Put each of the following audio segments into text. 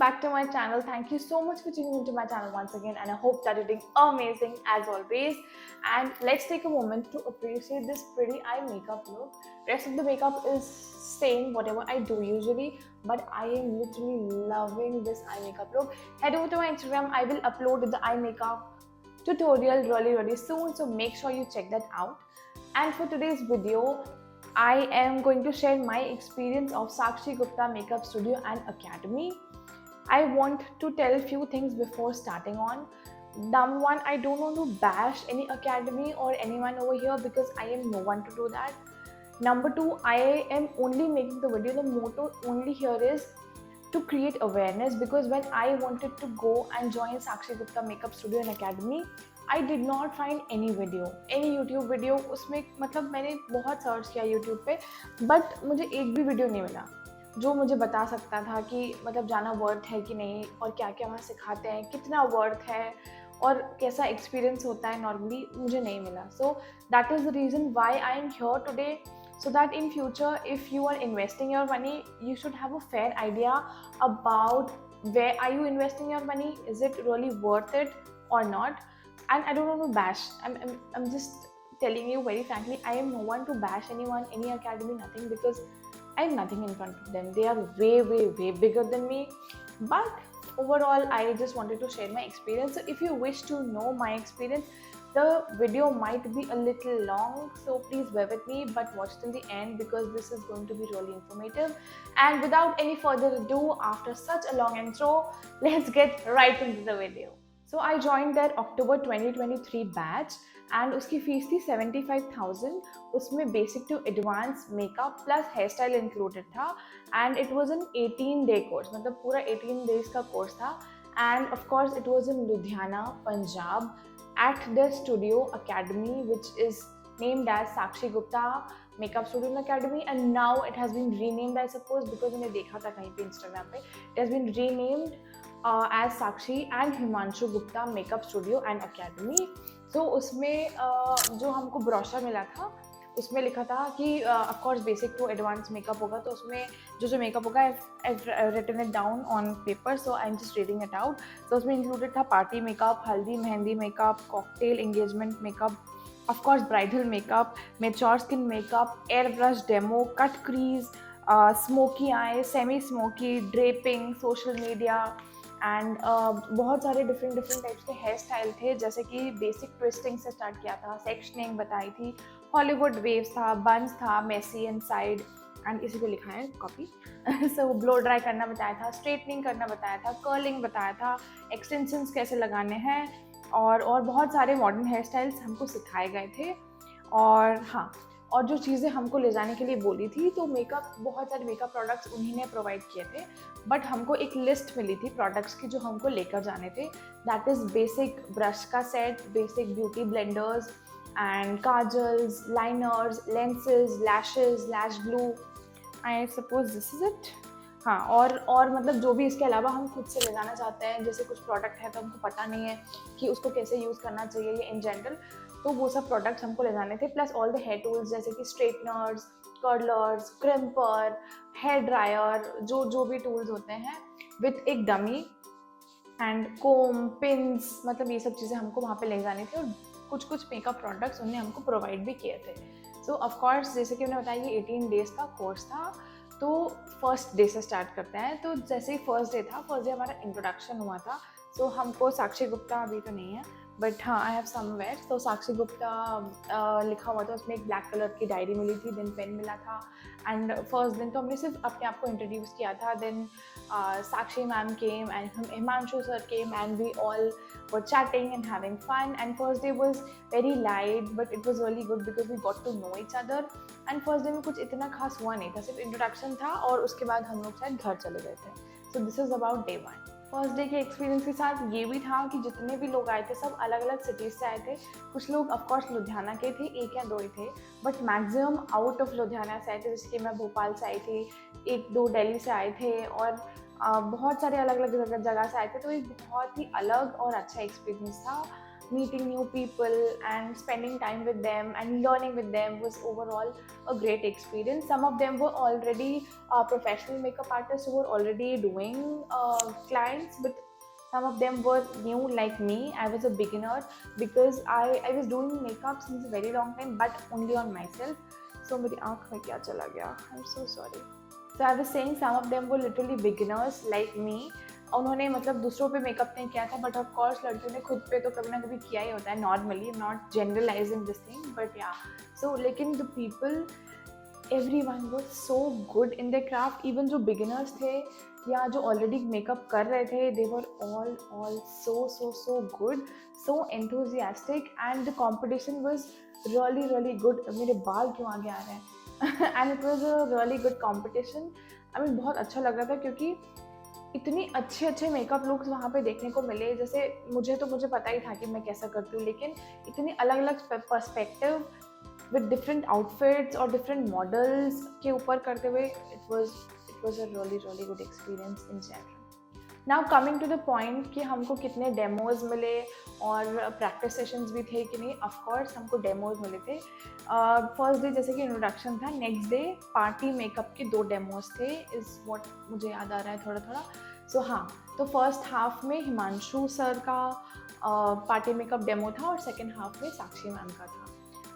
back to my channel. Thank you so much for tuning into my channel once again, and I hope that you're doing amazing as always. And let's take a moment to appreciate this pretty eye makeup look. Rest of the makeup is same whatever I do usually, but I am literally loving this eye makeup look. Head over to my Instagram. I will upload the eye makeup tutorial really soon, so make sure you check that out. And for today's video, I am going to share my experience of Sakshi Gupta Makeup Studio and Academy. I want to tell a few things before starting on. Number one, I don't want to bash any academy or anyone over here because I am no one to do that. Number two, I am only making the video. The motto only here is to create awareness, because when I wanted to go and join Sakshi Gupta Makeup Studio and Academy, I did not find any video, any YouTube video. उसमें मतलब मैंने बहुत search किया YouTube पे, but मुझे एक भी video नहीं मिला जो मुझे बता सकता था कि मतलब जाना वर्थ है कि नहीं, और क्या क्या वहाँ सिखाते हैं, कितना वर्थ है और कैसा एक्सपीरियंस होता है नॉर्मली, मुझे नहीं मिला. सो that is the reason why I am here today, so that in future if you are investing your money, you should have a fair idea about where are you investing your money, is it really worth it or not. And I don't want to bash, I'm just telling you very frankly, I am no one to bash anyone, any academy, nothing, because I am nothing in front of them. They are way bigger than me. But overall, I just wanted to share my experience. So if you wish to know my experience, the video might be a little long, so please bear with me, but watch till the end because this is going to be really informative. And without any further ado, after such a long intro, let's get right into the video. So I joined their October 2023 batch and उसकी fees थी 75,000. उसमें basic to advance makeup plus hair style included था, and it was an 18-day course, मतलब पूरा 18 days का course था. And of course it was in Ludhiana, Punjab, at their studio academy, which is named as Sakshi Gupta Makeup Studio and Academy, and now it has been renamed, I suppose, because मैंने देखा था कहीं पे Instagram पे, it has been renamed as Sakshi and Himanshu Gupta Makeup Studio and Academy. So उसमें जो हमको brochure मिला था उसमें लिखा था कि of course basic to advance makeup होगा, तो उसमें जो मेकअप होगा I written it down on paper, so I am just reading it out. तो उसमें इंक्लूडेड था party makeup, haldi mehndi makeup, cocktail engagement makeup, of course bridal makeup, mature skin makeup, air brush demo, cut crease, smoky eye, semi smoky, draping, social media, and बहुत सारे different types के hair style थे, जैसे कि basic twisting से start किया था, sectioning बताई थी, हॉलीवुड वेव्स था, बंस था, मेसी एंड साइड, एंड इसी पे लिखा है कॉपी. सो ब्लो ड्राई करना बताया था, स्ट्रेटनिंग करना बताया था, कर्लिंग बताया था, एक्सटेंशंस कैसे लगाने हैं, और बहुत सारे मॉडर्न हेयर स्टाइल्स हमको सिखाए गए थे. और हाँ, और जो चीज़ें हमको ले जाने के लिए बोली थी, तो मेकअप, बहुत सारे मेकअप प्रोडक्ट्स उन्हीं ने प्रोवाइड किए थे, बट हमको एक लिस्ट मिली थी प्रोडक्ट्स की जो हमको लेकर जाने थे. दैट इज़ बेसिक ब्रश का set, basic beauty blenders and kajals, liners, lenses, lashes, lash glue, I suppose this is it. हाँ, और मतलब जो भी इसके अलावा हम खुद से ले जाना चाहते हैं, जैसे कुछ प्रोडक्ट है तो हमको पता नहीं है कि उसको कैसे यूज़ करना चाहिए या इन जनरल, तो वो सब प्रोडक्ट्स हमको ले जाने थे. Plus all the hair tools, जैसे कि straighteners, curlers, crimper, hair dryer, जो भी टूल्स होते हैं, विथ एक डमी एंड कोम, पिन्स, मतलब ये सब चीज़ें हमको वहाँ पे ले जानी थी. और कुछ मेकअप प्रोडक्ट्स उन्होंने हमको प्रोवाइड भी किए थे. सो ऑफ कोर्स, जैसे कि मैंने बताया, ये 18 days का कोर्स था. तो फर्स्ट डे से स्टार्ट करते हैं. तो जैसे ही फर्स्ट डे था, फर्स्ट डे हमारा इंट्रोडक्शन हुआ था. सो हमको साक्षी गुप्ता अभी तो नहीं है, बट हाँ, आई हैव समवेयर, तो साक्षी गुप्ता लिखा हुआ था. उसमें एक ब्लैक कलर की डायरी मिली थी, देन पेन मिला था. एंड फर्स्ट दिन तो हमने सिर्फ अपने आप को इंट्रोड्यूस किया था. Then Sakshi ma'am came and Himanshu sir came and we all were chatting and having fun. And first day was very light, but it was really good because we got to know each other. And first day में कुछ इतना खास हुआ नहीं था, सिर्फ introduction था, और उसके बाद हम लोग शायद घर चले गए थे. So this is about day 1. First day के एक्सपीरियंस के साथ ये भी था कि जितने भी लोग आए थे, सब अलग अलग सिटीज़ से आए थे. कुछ लोग ऑफकोर्स लुधियाना के थे, 1 या 2 ही थे, but maximum out of Ludhiana से आए थे. जैसे कि मैं भोपाल से आई थी, 1-2 दिल्ली से आए थे, और बहुत सारे अलग अलग जगह से आए थे. तो एक बहुत ही अलग और अच्छा एक्सपीरियंस था. meeting new people and spending time with them and learning with them was overall a great experience. Some of them were already professional makeup artists who were already doing clients, but some of them were new like me. I was a beginner because I was doing makeup since a very long time, but only on myself. So मेरी आँख में क्या चला गया? I'm so sorry. So I was saying some of them were literally beginners like me. उन्होंने मतलब दूसरों पे मेकअप नहीं किया था, बट ऑफ कोर्स लड़कियों ने खुद पे तो कभी ना कभी किया ही होता है normally. Not generalizing this thing, but ya. So लेकिन the people, everyone was so good in their craft. Even जो beginners थे या जो already makeup कर रहे थे, they were all so good, so enthusiastic, and the competition was really good. मेरे बाल क्यों आगे आ रहे हैं? And it was a really good competition. I mean बहुत अच्छा लग रहा था क्योंकि इतनी अच्छे मेकअप लुक्स वहाँ पे देखने को मिले. जैसे मुझे पता ही था कि मैं कैसा करती हूँ, लेकिन इतनी अलग पर्सपेक्टिव with different outfits और different models के ऊपर करते हुए, it was a really good experience in general. Now coming to the point कि हमको कितने डेमोज मिले और प्रैक्टिस सेशंस भी थे कि नहीं. ऑफ कोर्स हमको डेमोज मिले थे. फर्स्ट डे जैसे कि इंट्रोडक्शन था, नेक्स्ट डे पार्टी मेकअप के 2 डेमोज थे, इज़ व्हाट मुझे याद आ रहा है थोड़ा. सो हाँ, तो फर्स्ट हाफ में हिमांशु सर का पार्टी मेकअप डेमो था और सेकेंड हाफ में साक्षी मैम का था.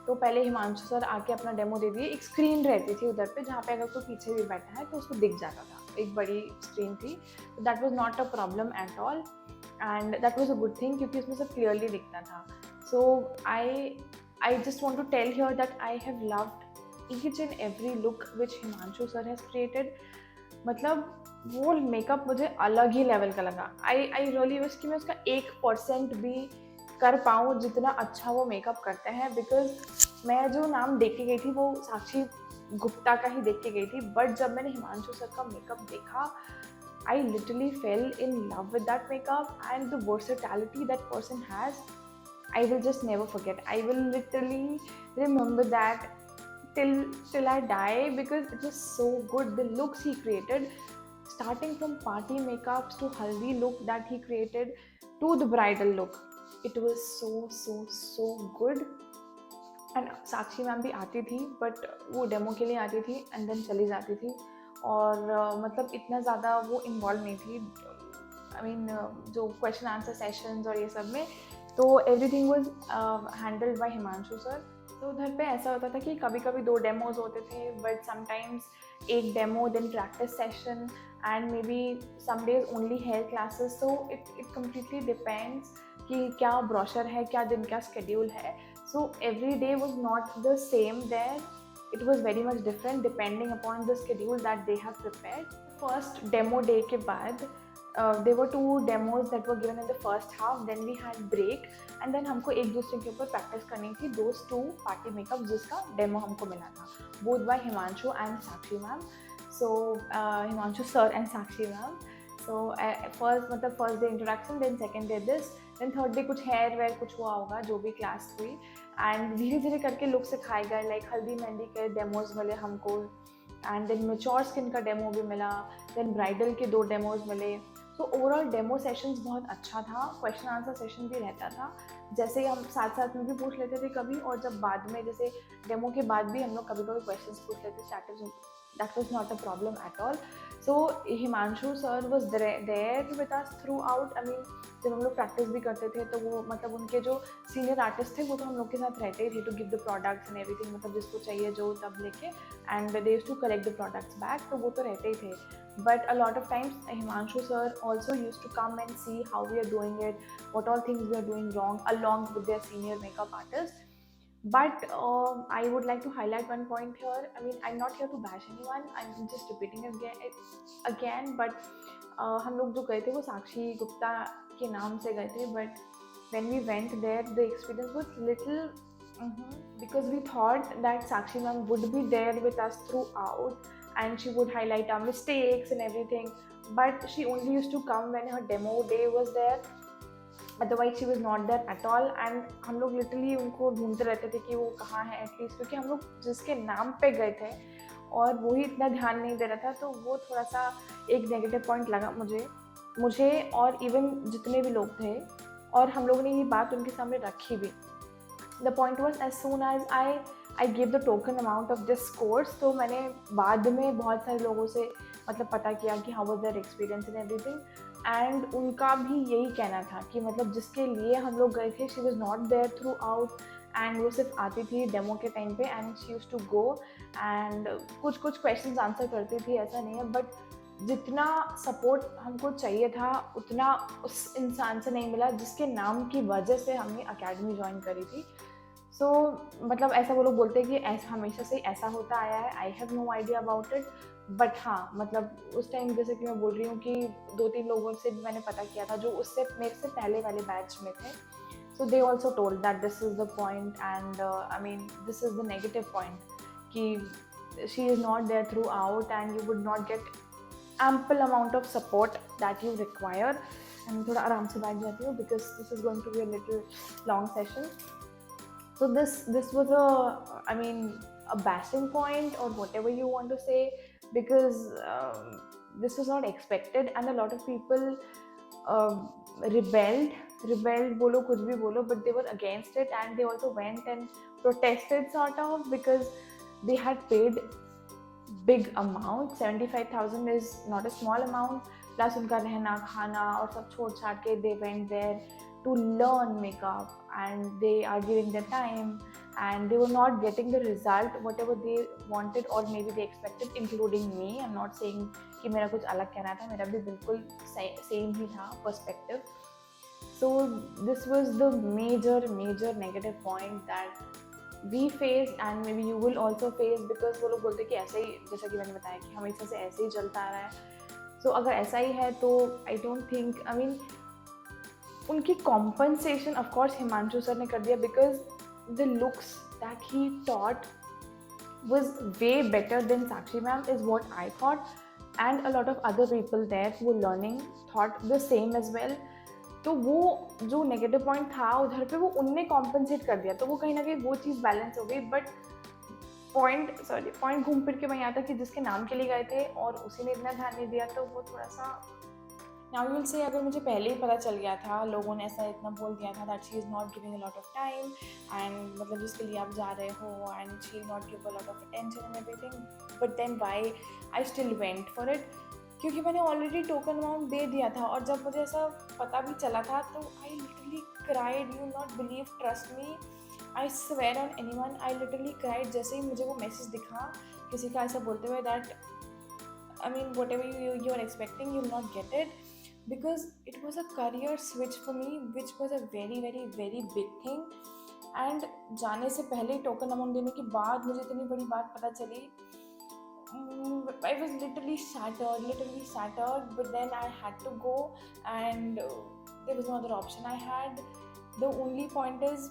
तो पहले हिमांशु सर आके अपना डेमो दे दिए. एक स्क्रीन रहती थी उधर पे जहाँ पे अगर कोई पीछे भी बैठा है तो उसको दिख जाता था. एक बड़ी स्क्रीन थी. That was not a problem at all, and that was a good thing क्योंकि उसमें सब क्लियरली दिखता था. So I just want to tell here that I have loved each and every look which Himanshu sir has created. मतलब वो makeup मुझे अलग ही level का लगा. आई रियली विश कि मैं उसका 1% भी कर पाऊँ जितना अच्छा वो मेकअप करते हैं. बिकॉज मैं जो नाम देख के गई थी वो साक्षी गुप्ता का ही देख के गई थी, बट जब मैंने हिमांशु सर का मेकअप देखा, I literally fail in love with that makeup and the versatility that person has. I will just never forget. I will literally remember that till I die because it was so good. The looks he created, starting from party makeups to haldi look that he created to the bridal look, it was so good. And Sakshi ma'am भी आती थी, but वो demo के लिए आती थी and then चली जाती थी. और मतलब इतना ज़्यादा वो इन्वॉल्व नहीं थी. आई मीन जो क्वेश्चन आंसर सेशंस और ये सब में, तो everything was handled by Himanshu sir. तो उधर पे ऐसा होता था कि कभी कभी 2 डेमोज होते थे, बट समटाइम्स एक demo then practice session and maybe some days only hair classes. So it completely depends कि क्या ब्रोशर है, क्या दिन का स्केड्यूल है. So every day was not the same there. It was very much different depending upon the schedule that they have prepared. First demo day के बाद there were 2 demos that were given in the first half. Then we had break and then हमको एक दूसरे के ऊपर practice करनी थी those 2 party makeup जिसका demo हमको मिला था, both by Himanshu and Sakshi ma'am. So Himanshu sir and Sakshi ma'am. So first day introduction, then second day this, then third day कुछ hair वेयर कुछ हुआ होगा जो भी क्लास हुई. एंड धीरे धीरे करके लुक सिखाए गए. लाइक हल्दी मेहंदी के डेमोज मिले हमको, एंड देन मैच्योर स्किन का डेमो भी मिला, देन ब्राइडल के 2 डेमोज मिले. सो ओवरऑल डेमो सेशंस बहुत अच्छा था. क्वेश्चन आंसर सेशन भी रहता था, जैसे हम साथ साथ में भी पूछ लेते थे कभी, और जब बाद में जैसे डेमो के बाद भी हम लोग कभी कभी क्वेश्चंस पूछ लेते थे. That was not a problem at all. So Himanshu sir was there with us throughout. I mean जब हम लोग प्रैक्टिस भी करते थे तो वो मतलब उनके जो सीनियर आर्टिस्ट थे वो तो हम लोग के साथ रहते ही थे to give the products and everything. मतलब जिसको चाहिए जो तब लेके, and they used to collect the products back. तो वो तो रहते ही थे, but a lot of times Himanshu sir also used to come and see how we are doing it, what all things we are doing wrong along with their senior makeup artist. But I would like to highlight one point here. I mean, I'm not here to bash anyone. I'm just repeating again. But हम लोग जो गए थे वो साक्षी गुप्ता के नाम से गए थे. But when we went there, the experience was little because we thought that Sakshi ma'am would be there with us throughout and she would highlight our mistakes and everything. But she only used to come when her demo day was there. Otherwise she was not there at all. And हम लोग literally उनको ढूंढते रहते थे कि वो कहाँ है एटलीस्ट, क्योंकि हम लोग जिसके नाम पे गए थे और वो ही इतना ध्यान नहीं दे रहा था. तो वो थोड़ा सा एक नेगेटिव पॉइंट लगा मुझे और इवन जितने भी लोग थे और हम लोगों ने ये बात उनके सामने रखी भी. The point was as soon as I gave the token amount of this course, तो मैंने बाद में बहुत सारे लोगों से मतलब पता किया कि how was their experience and everything, and उनका भी यही कहना था कि मतलब जिसके लिए हम लोग गए थे she was not there throughout, and वो सिर्फ आती थी डेमो के टाइम पे, and she used to go and कुछ कुछ questions answer करती थी, ऐसा नहीं है, बट जितना सपोर्ट हमको चाहिए था उतना उस इंसान से नहीं मिला जिसके नाम की वजह से हमने अकेडमी ज्वाइन करी थी. सो मतलब ऐसा वो लोग बोलते हैं कि ऐसा हमेशा से ऐसा होता आया है. I have no idea about it, but हाँ मतलब उस टाइम जैसे कि मैं बोल रही हूँ कि 2-3 लोगों से भी मैंने पता किया था जो उससे मेरे से पहले वाले बैच में थे. So they also told that this is the point, and I mean this is the negative point कि she is not there throughout and you would not get ample amount of support that you require. And थोड़ा आराम से बैठ जाती हूँ because this is going to be a little long session. So this was I mean a bashing point or whatever you want to say, because this was not expected, and a lot of people rebelled बोलो कुछ भी बोलो, but they were against it, and they also went and protested sort of, because they had paid big amount. 75,000 is not a small amount, plus उनका रहना खाना और सब छोड़ छाड़ के they went there to learn makeup, and they are giving their time, and they were not getting the result whatever they wanted or maybe they expected, including me. I'm not saying कि मेरा कुछ अलग कहना था, मेरा भी बिल्कुल same ही था perspective. So this was the major negative point that we face, and maybe you will also face, because वो लोग बोलते हैं कि ऐसे ही, जैसा कि मैंने बताया कि हमेशा से ऐसे ही चलता आ रहा है. So अगर ऐसा ही है तो I don't think, I mean उनकी compensation of course Himanshu sir ने कर दिया, because the looks that he taught was way better than Sakshi ma'am is what I thought, and a lot of other people there who were learning thought the same as well. तो वो जो negative point था उधर पे वो उनने compensate कर दिया, तो वो कहीं ना कहीं वो चीज़ बैलेंस हो गई. बट पॉइंट घूम फिर के वहीं आता कि जिसके नाम के लिए गए थे और उसी ने इतना ध्यान नहीं दिया, तो वो थोड़ा सा नाउ यू विल से अगर मुझे पहले ही पता चल गया था, लोगों ने ऐसा इतना बोल दिया था that she is not giving a lot of time, and मतलब जिसके लिए आप जा रहे हो, and she not give a lot of attention and everything, but then why I still went for it, क्योंकि मैंने ऑलरेडी टोकन अमाउंट दे दिया था. और जब मुझे ऐसा पता भी चला था तो I literally cried, you not believe, trust me, I swear on anyone, I literally cried. जैसे ही मुझे वो मैसेज दिखा किसी का ऐसा बोलते हुए that I mean whatever you are expecting you will not get it, because it was a career switch for me which was a very very very big thing. And जाने से पहले token amount देने के बाद मुझे इतनी बड़ी बात पता चली. I was literally shattered, but then I had to go, and there was no other option I had. The only point is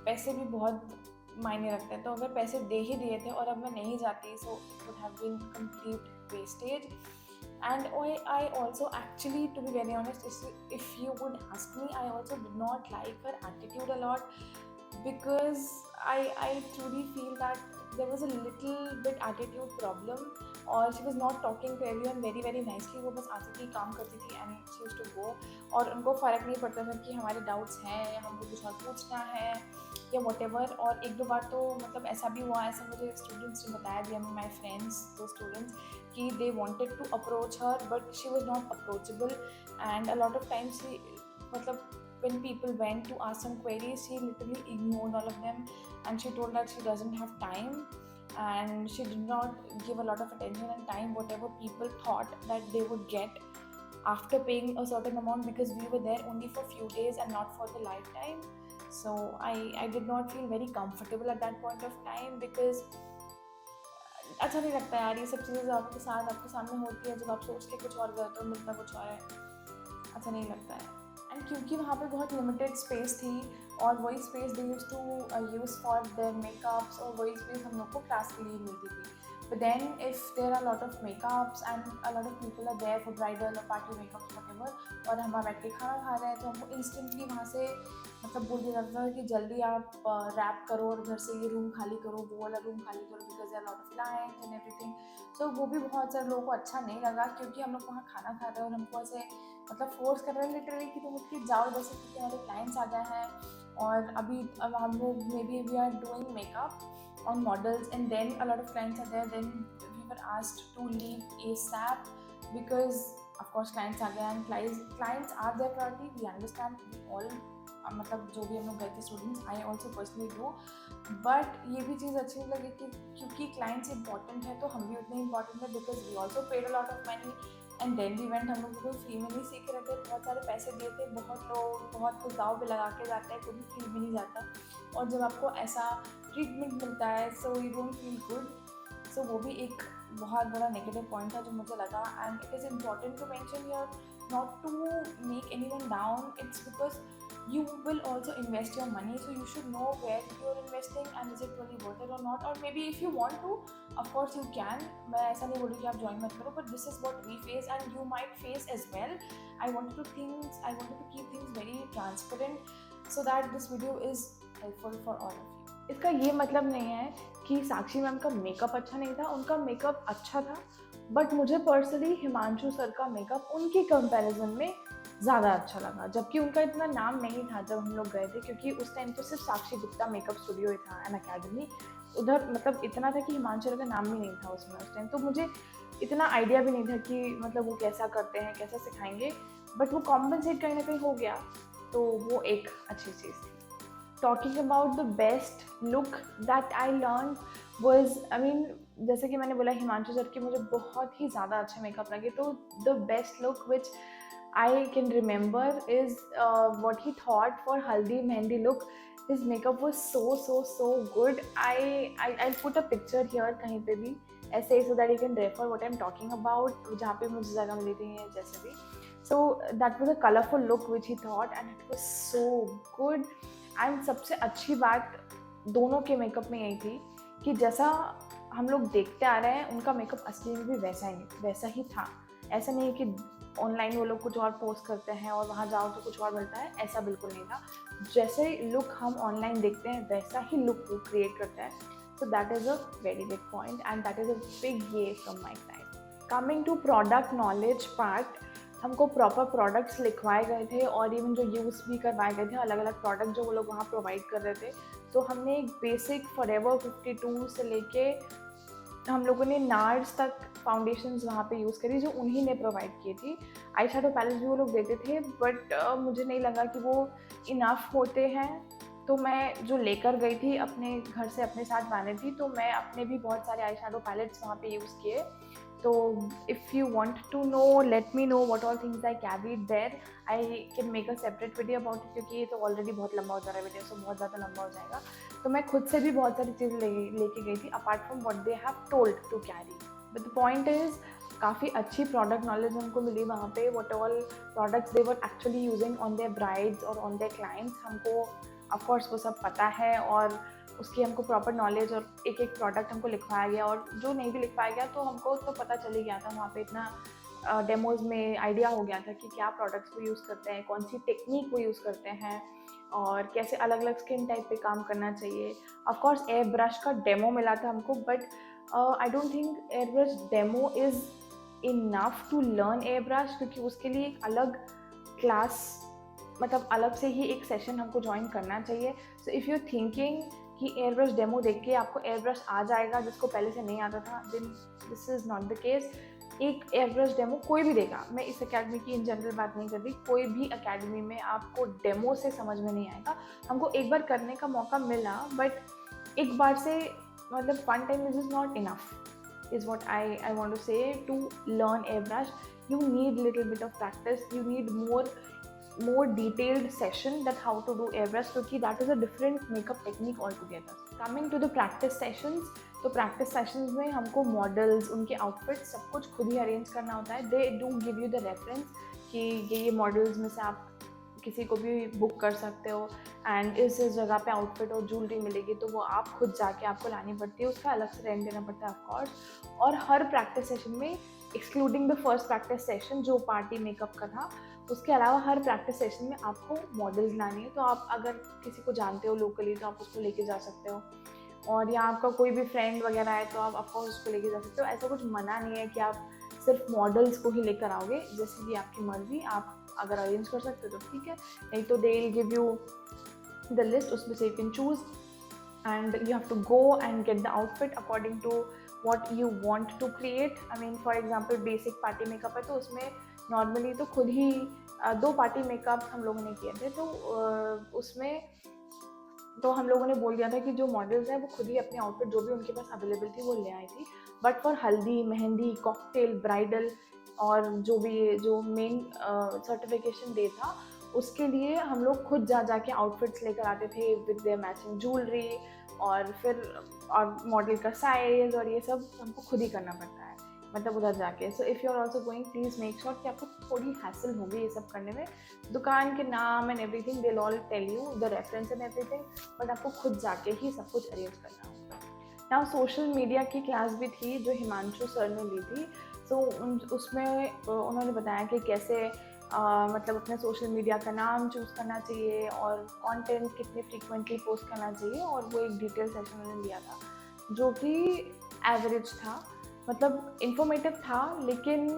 पैसे भी बहुत मायने रखते हैं, तो अगर पैसे दे ही दिए थे और अब मैं नहीं जाती, so it would have been complete wastage. And I also actually, to be very honest, if you would ask me, I also did not like her attitude a lot, because I truly feel that there was a little bit attitude problem, और she was not talking to everyone very very nicely. वो बस आती थी, काम करती थी, and she used to go, और उनको फ़र्क नहीं पड़ता था कि हमारे डाउट्स हैं या हमको कुछ और पूछना है या whatever. और एक दो बार तो मतलब ऐसा भी हुआ, ऐसा मुझे स्टूडेंट्स ने बताया भी, माई फ्रेंड्स, दो स्टूडेंट्स, कि they wanted to approach her but she was not approachable, and a lot of times she मतलब when people went to ask some queries, she literally ignored all of them, and she told that she doesn't have time, and she did not give a lot of attention and time whatever people thought that they would get after paying a certain amount, because we were there only for few days and not for the lifetime. So I did not feel very comfortable at that point of time, because अच्छा नहीं लगता यार ये सब चीज़ें जब आपके साथ आपके सामने होती है, जब आप सोचते कुछ और गए तो मिलता कुछ और है, अच्छा नहीं लगता है. एंड क्योंकि वहाँ पे बहुत लिमिटेड स्पेस थी, और वही space they use to use for their makeups, और वही स्पेस हम लोग को क्लास के लिए मिलती थी. But then if there are lot of makeups and a lot of people are there for bridal और पार्टी मेकअप्स वगैरह, और हम वहाँ बैठ के खाना खा रहे हैं, तो हमको इंस्टेंटली वहाँ से मतलब बोल दिया जाता था कि जल्दी आप रैप करो और घर से ये रूम खाली करो, वो वाला रूम खाली करो, because there are lot of clients and everything. So वो भी बहुत सारे लोगों को अच्छा नहीं लगा, क्योंकि हम लोग वहाँ खाना खा रहे हैं और हमको ऐसे मतलब फोर्स कर रहे हैं लिटरली कि तुम उठ के जाओ जैसे, क्योंकि हमारे क्लाइंट्स आ गए हैं। और अभी अब हम लोग maybe we are doing makeup on models and then a lot of clients are there, then we were asked to leave ASAP because of course clients आ गए, and clients are their priority, we understand, we all मतलब जो भी हम लोग गए थे students, I also personally do. But ये भी चीज़ अच्छी नहीं लगी कि क्योंकि क्लाइंट्स इंपॉर्टेंट है तो हम भी उतने इंपॉर्टेंट है, because we also paid a lot of money and then we went. हम लोग कोई फ्री में नहीं सीख रहे थे, बहुत सारे पैसे दिए थे। बहुत लोग बहुत कुछ दाव पे लगा के जाते हैं, कोई भी फ्री में नहीं जाता, और जब आपको ऐसा ट्रीटमेंट मिलता है so you don't feel good. So वो भी एक बहुत बड़ा नेगेटिव पॉइंट था जो मुझे लगा। And it is important to mention here not to make anyone down, it's because you will also invest your money, so you should know where you're investing and is it really worth it or not, or maybe if you want to, of course you can। मैं ऐसा नहीं बोल रही कि आप join मत करो, but this is what we face and you might face as well। I wanted to keep things very transparent so that this video is helpful for all of you। इसका ये मतलब नहीं है कि साक्षी मैम का makeup अच्छा नहीं था, उनका मेकअप अच्छा था, बट मुझे पर्सनली हिमांशु सर का मेकअप उनके कंपैरिजन में ज़्यादा अच्छा लगा, जबकि उनका इतना नाम नहीं था जब हम लोग गए थे, क्योंकि उस टाइम तो सिर्फ साक्षी गुप्ता मेकअप स्टूडियो ही था एंड अकेडमी। उधर मतलब इतना था कि हिमांशु सर का नाम भी नहीं था उसमें उस टाइम, तो मुझे इतना आइडिया भी नहीं था कि मतलब वो कैसा करते हैं, कैसा सिखाएंगे, बट वो कॉम्पनसेट कहीं ना कहीं हो गया, तो वो एक अच्छी चीज़ थी। Talking about the best look that I learn was, I mean जैसे कि मैंने बोला हिमांशु सर की मुझे बहुत ही ज़्यादा अच्छे मेकअप लगे, तो the best look which I can remember is what he thought for Haldi Mehndi look. His makeup was so good. I'll put a picture here कहीं पे भी ऐसे, so that you can refer what I'm talking about, जहाँ पे मुझे जगह मिली थी जैसे भी। So that was a colorful look which he thought and it was so good। And सबसे अच्छी बात दोनों के मेकअप में यही थी कि जैसा हम लोग देखते आ रहे हैं उनका मेकअप असली में भी वैसा ही था। ऐसा नहीं कि ऑनलाइन वो लोग कुछ और पोस्ट करते हैं और वहाँ जाओ तो कुछ और मिलता है, ऐसा बिल्कुल नहीं था। जैसे लुक हम ऑनलाइन देखते हैं वैसा ही लुक वो क्रिएट करता है। So that is a very big point and that is a big yay from my side. Coming to product knowledge part, हमको प्रॉपर प्रोडक्ट्स लिखवाए गए थे और इवन जो यूज़ भी करवाए गए थे, अलग अलग प्रोडक्ट जो वो लोग वहाँ प्रोवाइड कर रहे थे। तो हमने एक बेसिक फॉरएवर 52 से लेके हम लोगों ने नार्स तक फाउंडेशंस वहाँ पे यूज़ करी जो उन्हीं ने प्रोवाइड की थी। आई शैडो पैलेट भी वो लोग देते थे, बट मुझे नहीं लगा कि वो इनफ होते हैं, तो मैं जो लेकर गई थी अपने घर से अपने साथ वैनिटी, तो मैं अपने भी बहुत सारे आई शैडो पैलेट्स वहाँ पे यूज़ किए। तो if you want to know let me know what all things I carried there, I can make a separate video about it, क्योंकि ये तो ऑलरेडी बहुत लंबा हो जा रहा है वीडियो, सो बहुत ज़्यादा लंबा हो जाएगा। तो मैं खुद से भी बहुत सारी चीज़ें लेके गई थी apart from what they have told to carry. But the point is काफ़ी अच्छी प्रोडक्ट नॉलेज हमको मिली वहाँ पे, what all products they were actually using on their brides और ऑन देयर क्लाइंट्स, हमको ऑफकोर्स वो सब पता है और उसकी हमको प्रॉपर नॉलेज और एक एक प्रोडक्ट हमको लिखवाया गया। और जो नहीं भी लिखवाया गया तो हमको तो पता चल ही गया था, वहाँ पे इतना डेमोज़ में आइडिया हो गया था कि क्या प्रोडक्ट्स वो यूज़ करते हैं, कौन सी टेक्निक वो यूज़ करते हैं और कैसे अलग अलग स्किन टाइप पे काम करना चाहिए। ऑफ कोर्स एयर ब्रश का डेमो मिला था हमको, but I don't think air brush demo is enough to learn air brush, क्योंकि उसके लिए एक अलग क्लास मतलब अलग से ही एक सेशन हमको ज्वाइन करना चाहिए। सो इफ़ यू थिंकिंग कि एयर ब्रश डेमो देख के आपको एयर ब्रश आ जाएगा जिसको पहले से नहीं आता था, then this is not the case. एक एयर ब्रश डेमो कोई भी देगा, मैं इस अकेडमी की इन जनरल बात नहीं कर रही, कोई भी अकेडमी में आपको डेमो से समझ में नहीं आएगा। हमको एक बार करने का मौका मिला, बट एक बार से मतलब one time is not enough is what I want to say to learn air brush. You need little bit of practice, you need more detailed session that how to do airbrush, क्योंकि that is a different makeup technique altogether। Coming to the practice sessions, तो practice sessions में हमको models, उनके outfits सब कुछ खुद ही arrange करना होता है। They do give you the reference कि ये models में से आप किसी को भी बुक कर सकते हो एंड इस जगह पे आउटफिट और ज्वेलरी मिलेगी, तो वो आप खुद जाके आपको लानी पड़ती है, उसका अलग से रेंट देना पड़ता है ऑफकोर्स। और हर प्रैक्टिस सेशन में excluding the first practice session जो पार्टी मेकअप का था, उसके अलावा हर प्रैक्टिस सेशन में आपको मॉडल्स लानी है, तो आप अगर किसी को जानते हो लोकली तो आप उसको लेके जा सकते हो, और या आपका कोई भी फ्रेंड वगैरह है तो आप ऑफकोर्स उसको लेके जा सकते हो। ऐसा कुछ मना नहीं है कि आप सिर्फ मॉडल्स को ही लेकर आओगे, जैसे कि आपकी मर्जी, आप अगर अरेंज कर सकते हो तो ठीक है, नहीं तो they will give you the list, उसमें से you can choose and you have to go and get the outfit according to what you want to create. I mean for example basic party makeup है तो उसमें normally तो खुद ही 2 party makeup हम लोगों ने किए थे, तो उसमें तो हम लोगों ने बोल दिया था कि जो मॉडल्स हैं वो खुद ही अपने आउटफिट जो भी उनके पास अवेलेबल थी वो ले आई थी। बट फॉर हल्दी, मेहंदी, कॉकटेल, ब्राइडल और जो मेन सर्टिफिकेशन डे था उसके लिए हम लोग खुद जा के आउटफिट्स लेकर आते थे विद देयर मैचिंग ज्वेलरी, और फिर और मॉडल का साइज और ये सब हमको खुद ही करना पड़ता है, मतलब उधर जाके। So if you are also going please make sure कि आपको थोड़ी हैसल होगी ये सब करने में। दुकान के नाम and everything they all tell you the reference and everything, but आपको खुद जाके ही सब कुछ अरेंज करना होगा। नाउ सोशल मीडिया की क्लास भी थी जो हिमांशु सर ने ली थी। सो उसमें उन्होंने बताया कि कैसे मतलब अपने सोशल मीडिया का नाम चूज़ करना चाहिए और कंटेंट कितनी फ्रीक्वेंटली पोस्ट करना चाहिए, और वो एक डिटेल सेशन उन्होंने लिया था जो कि एवरेज था, मतलब इन्फॉर्मेटिव था, लेकिन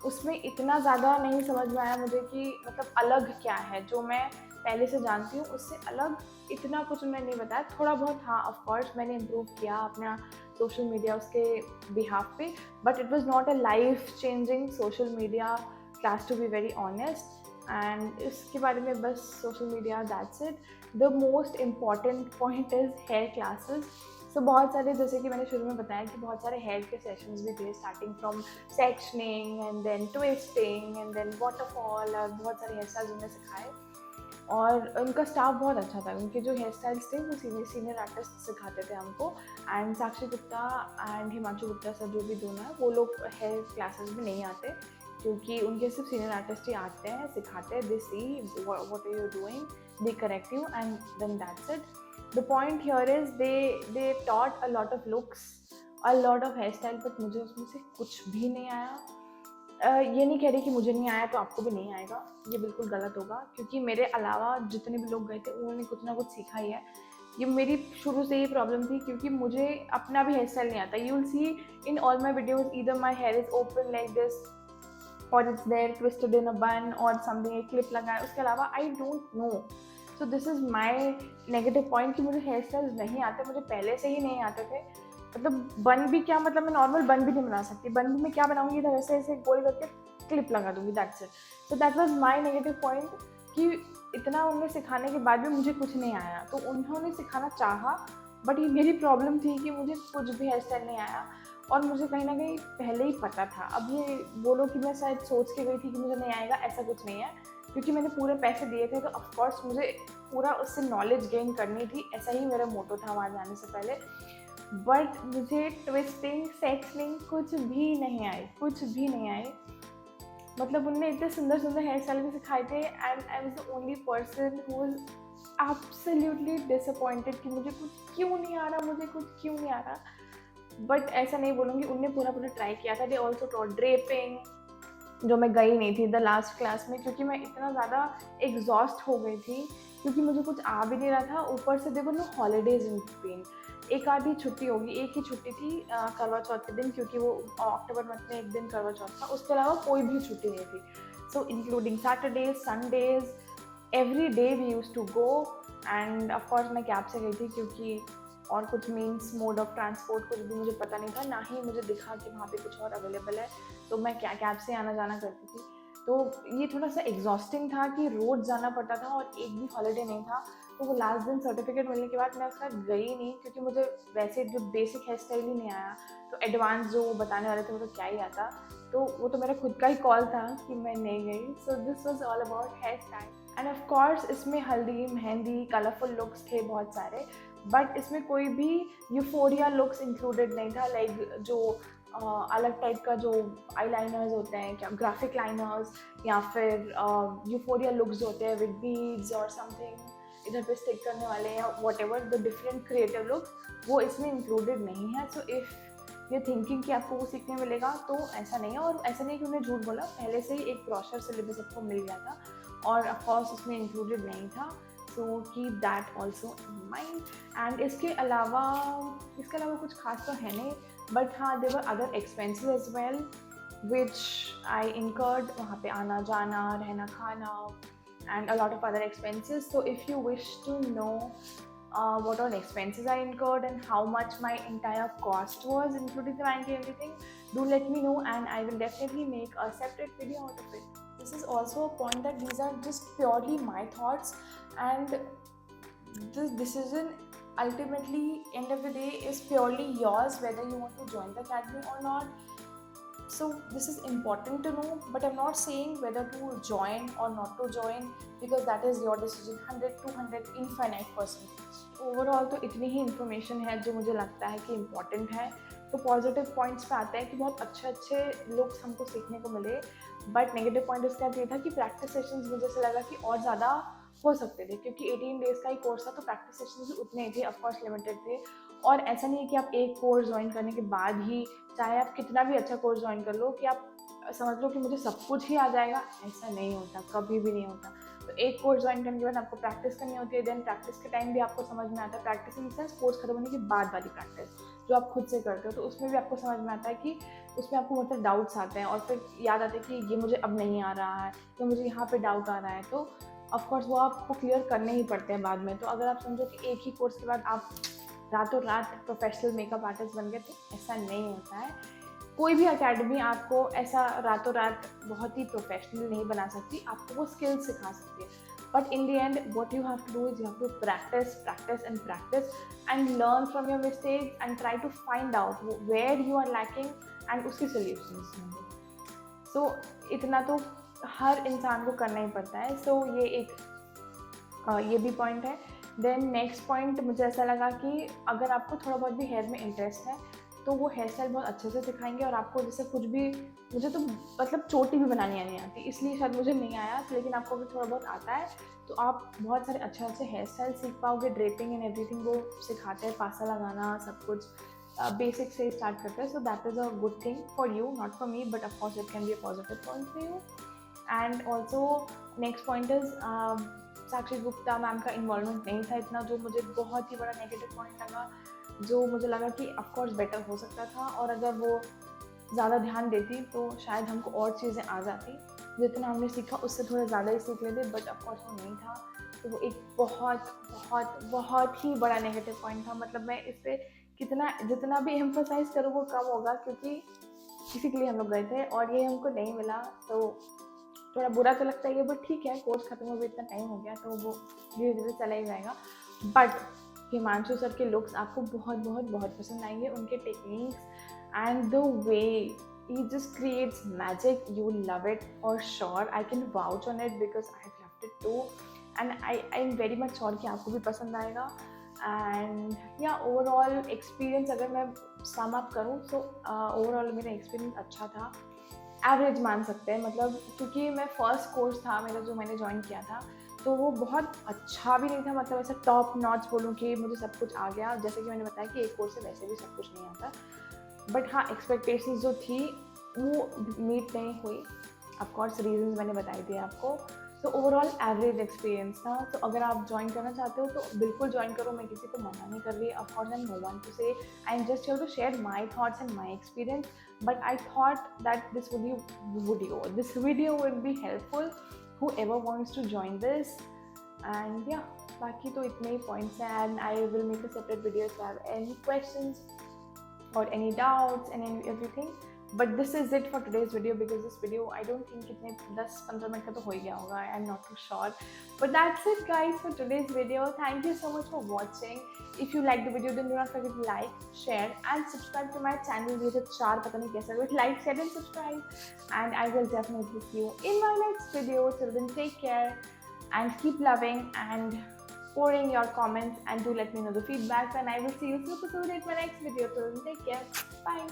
उसमें इतना ज़्यादा नहीं समझ में आया मुझे कि मतलब अलग क्या है, जो मैं पहले से जानती हूँ उससे अलग इतना कुछ उन्होंने नहीं बताया। थोड़ा बहुत हाँ ऑफ कोर्स मैंने इम्प्रूव किया अपना सोशल मीडिया उसके बिहाफ पे, but it was not a life changing social media class to be very honest. And इसके बारे में बस social media that's it. The most important point is hair classes. So बहुत सारे, जैसे कि मैंने शुरू में बताया कि बहुत सारे हेयर के सेशंस भी थे, starting from sectioning and then twisting and then waterfall, और बहुत सारे हेयर स्टाइल्स उन्होंने सिखाए, और उनका स्टाफ बहुत अच्छा था। उनके जो हेयर स्टाइल्स थे वो सीनियर आर्टिस्ट सिखाते थे हमको, and Sakshi Gupta and Himanshu Gupta sir जो भी दोनों हैं वो लोग हेयर क्लासेस में नहीं आते, क्योंकि उनके सिर्फ सीनियर आर्टिस्ट ही आते हैं, सिखाते हैं, they see what are you doing, they correct you and then that's it. The point here is they taught a lot of looks, a lot of hair style, but मुझे उसमें से कुछ भी नहीं आया। ये नहीं कह रही कि मुझे नहीं आया तो आपको भी नहीं आएगा, ये बिल्कुल गलत होगा, क्योंकि मेरे अलावा जितने भी लोग गए थे उन्होंने कुछ ना कुछ सीखा ही है। ये मेरी शुरू से ही प्रॉब्लम थी, क्योंकि मुझे अपना भी हेयर स्टाइल नहीं आता। You will see in all my videos either my here is open like this और इट्स देयर ट्विस्टेड इन अ बन और समथिंग, एक क्लिप लगा है, उसके अलावा I don't know. So this is my negative point कि मुझे हेयर स्टाइल्स नहीं आते, मुझे पहले से ही नहीं आते थे। मतलब बन भी क्या, मतलब मैं नॉर्मल बन भी नहीं बना सकती, बन भी मैं क्या बनाऊंगी, इधर ऐसे ऐसे गोल करके क्लिप लगा दूंगी, that's it. So that was my negative point कि इतना उन्हें सिखाने के बाद भी मुझे कुछ नहीं आया। तो उन्होंने सिखाना चाहा, बट ये मेरी प्रॉब्लम थी कि मुझे कुछ भी हेयर स्टाइल नहीं आया, और मुझे कहीं ना कहीं पहले ही पता था। अब ये बोलो कि मैं शायद सोच के गई थी कि मुझे नहीं आएगा, ऐसा कुछ नहीं है, क्योंकि मैंने पूरे पैसे दिए थे तो ऑफकोर्स मुझे पूरा उससे नॉलेज गेन करनी थी, ऐसा ही मेरा मोटो था वहाँ जाने से पहले। बट मुझे ट्विस्टिंग, सेक्शनिंग कुछ भी नहीं आई, कुछ भी नहीं आई। मतलब उनने इतने सुंदर सुंदर हेयर स्टाइल भी सिखाए थे, and I was the only person who was absolutely disappointed कि मुझे कुछ क्यों नहीं आ रहा, मुझे कुछ क्यों नहीं आ रहा। बट ऐसा नहीं बोलूँगी, उनने पूरा ट्राई किया था। दे ऑल्सो टॉट ड्रेपिंग, जो मैं गई नहीं थी द लास्ट क्लास में, क्योंकि मैं इतना ज़्यादा एग्जॉस्ट हो गई थी, क्योंकि मुझे कुछ आ भी नहीं रहा था। ऊपर से देखो नो हॉलीडेज इन बिटवीन, एक आधी छुट्टी होगी, एक ही छुट्टी थी करवा चौथ के दिन, क्योंकि वो अक्टूबर मंथ में एक दिन करवा चौथ था, उसके अलावा कोई भी छुट्टी नहीं थी। So including Saturdays, Sundays, every day we use to go. And of course मैं कैब से गई थी, क्योंकि और कुछ मीन्स मोड ऑफ ट्रांसपोर्ट कुछ भी मुझे पता नहीं था, ना ही मुझे दिखा कि वहाँ पे कुछ और अवेलेबल है, तो मैं कैब से आना जाना करती थी। तो ये थोड़ा सा एग्जॉस्टिंग था कि रोज़ जाना पड़ता था और एक भी हॉलीडे नहीं था। तो वो लास्ट दिन सर्टिफिकेट मिलने के बाद मैं उसका गई नहीं, क्योंकि मुझे वैसे जो बेसिक हेयर स्टाइल ही नहीं आया, तो एडवांस जो बताने वाले थे वो तो क्या ही आता। तो वो तो मेरा खुद का ही कॉल था कि मैं नहीं गई। So this was all about hairstyle. And of course इसमें हल्दी, मेहंदी, कलरफुल लुक्स थे बहुत सारे, बट इसमें कोई भी यूफोरिया लुक्स इंक्लूडेड नहीं था। लाइक जो अलग टाइप का जो आई लाइनर्स होते हैं, क्या ग्राफिक लाइनर्स, या फिर यूफोरिया लुक्स होते हैं विद बीड्स और समथिंग, इधर पे स्टिक करने वाले, या what ever the different creative looks, वो इसमें इंक्लूडेड नहीं है। सो इफ़ ये थिंकिंग कि आपको वो सीखने मिलेगा, तो ऐसा नहीं है। और ऐसा नहीं कि उन्हें झूठ बोला, पहले से ही एक ब्रोशर सिलेबस आपको मिल गया था और ऑफकोर्स उसमें इंक्लूडेड नहीं था, so keep that also in mind. And इसके अलावा कुछ खास तो है नहीं, बट हाँ there were other expenses as well which I incurred, वहाँ पे आना जाना, रहना खाना and a lot of other expenses. So if you wish to know what all expenses I incurred and how much my entire cost was, including the bank and everything, do let me know and I will definitely make a separate video out of it. This is also a point that these are just purely my thoughts, and this decision ultimately end of the day is purely yours, whether you want to join the academy or not. So this is important to know, but I'm not saying whether to join or not to join, because that is your decision, 100 200 infinite percentage. Overall तो इतनी ही information है जो मुझे लगता है कि important है। तो पॉजिटिव पॉइंट्स पे आते हैं कि बहुत अच्छे अच्छे लुक्स हमको सीखने को मिले, बट नेगेटिव पॉइंट इसका ये था कि प्रैक्टिस सेशंस मुझे से लगा कि और ज़्यादा हो सकते थे, क्योंकि 18 डेज़ का ही कोर्स था, तो प्रैक्टिस सेशंस भी उतने ही थे, ऑफकोर्स लिमिटेड थे। और ऐसा नहीं है कि आप एक कोर्स ज्वाइन करने के बाद ही, चाहे आप कितना भी अच्छा कोर्स ज्वाइन कर लो, कि आप समझ लो कि मुझे सब कुछ ही आ जाएगा, ऐसा नहीं होता, कभी भी नहीं होता। तो एक कोर्स ज्वाइन करने के बाद आपको प्रैक्टिस करनी होती है, देन प्रैक्टिस के टाइम भी आपको समझ में आता है, practice in the sense course खत्म होने के बाद वाली प्रैक्टिस जो आप खुद से करते हो, तो उसमें भी आपको समझ में आता है कि उसमें आपको मतलब डाउट्स आते हैं और फिर याद आते हैं कि ये मुझे अब नहीं आ रहा है, या मुझे यहाँ पे डाउट आ रहा है, तो ऑफकोर्स वो आपको क्लियर करने ही पड़ते हैं बाद में। तो अगर आप समझो कि एक ही कोर्स के बाद आप रातों रात प्रोफेशनल मेकअप आर्टिस्ट बन गए, तो ऐसा नहीं होता है। कोई भी अकेडमी आपको ऐसा रातों रात बहुत ही प्रोफेशनल नहीं बना सकती, आपको वो स्किल्स सिखा सकती है, but in the end what you have to do is you have to practice and learn from your mistakes and try to find out where you are lacking and उसकी solutions होंगे। So इतना तो हर इंसान को करना ही पड़ता है। सो ये भी पॉइंट है। देन नेक्स्ट पॉइंट मुझे ऐसा लगा कि अगर आपको थोड़ा बहुत भी हेयर में इंटरेस्ट है, तो वो हेयर स्टाइल बहुत अच्छे से सिखाएंगे, और आपको जैसे कुछ भी, मुझे तो मतलब चोटी भी बनानी नहीं आती, इसलिए शायद मुझे नहीं आया, लेकिन आपको अगर थोड़ा बहुत आता है तो आप बहुत सारे अच्छे अच्छे हेयर स्टाइल सीख पाओगे। ड्रेपिंग एंड एवरीथिंग वो सिखाते हैं, पासा लगाना, सब कुछ बेसिक से स्टार्ट करते हैं। सो that is a good thing for you, not for me, but of course it can be a positive point for you. And also next point is Sakshi Gupta ma'am का इन्वॉल्वमेंट नहीं था इतना, जो मुझे बहुत ही बड़ा नेगेटिव पॉइंट लगा, जो मुझे लगा कि ऑफकोर्स बेटर हो सकता था, और अगर वो ज़्यादा ध्यान देती तो शायद हमको और चीज़ें आ जाती, जितना हमने सीखा उससे थोड़ा ज़्यादा ही सीख लेते, बट ऑफकोर्स वो नहीं था। तो वो एक बहुत बहुत बहुत ही बड़ा नेगेटिव पॉइंट था। मतलब मैं इस पर जितना भी एम्फोसाइज करूँ वो कम होगा, क्योंकि किसी के लिए हम लोग गए थे और ये हमको नहीं मिला, तो थोड़ा बुरा तो लगता है, बट ठीक है, कोर्स खत्म हो गया, इतना टाइम हो गया, तो वो धीरे धीरे चला ही जाएगा। बट हिमांशु सर के लुक्स आपको बहुत बहुत बहुत पसंद आएंगे, उनके techniques and the way he just creates magic, you love it for sure. I can vouch on it because I have loved it too, and I'm very much sure कि आपको भी पसंद आएगा। एंड या ओवरऑल एक्सपीरियंस अगर मैं sum up करूँ, तो ओवरऑल मेरा एक्सपीरियंस अच्छा था, एवरेज मान सकते हैं, मतलब क्योंकि मैं फर्स्ट कोर्स था मेरा जो मैंने ज्वाइन किया था, तो वो बहुत अच्छा भी नहीं था, मतलब ऐसा टॉप नॉच बोलूँ कि मुझे सब कुछ आ गया, जैसे कि मैंने बताया कि एक कोर्स से वैसे भी सब कुछ नहीं आता, बट हाँ एक्सपेक्टेशंस जो थी वो मीट नहीं हुई। ऑफकोर्स रीजंस मैंने बताई दिए आपको। तो ओवरऑल एवरेज एक्सपीरियंस था। तो अगर आप ज्वाइन करना चाहते हो तो बिल्कुल ज्वाइन करो, मैं किसी को मना नहीं कर रही। Of course I know one to say, I am just here to share my thoughts and my experience, but I thought that this video would be helpful whoever wants to join this. And yeah, बाकी तो इतने ही points हैं, and I will make a separate video if you have any questions or any doubts and everything. But this is it for today's video, because this video I don't think कितने 10-15 minute का तो हो ही गया होगा, I'm not too sure. But that's it guys for today's video. Thank you so much for watching. If you like the video, then do not forget to like, share and subscribe to my channel. ये तो 4 पता नहीं कैसे, but like, share and subscribe, and I will definitely see you in my next video. Till then, take care and keep loving and pouring your comments, and do let me know the feedback, and I will see you super soon in my next video. Till then, take care. Bye.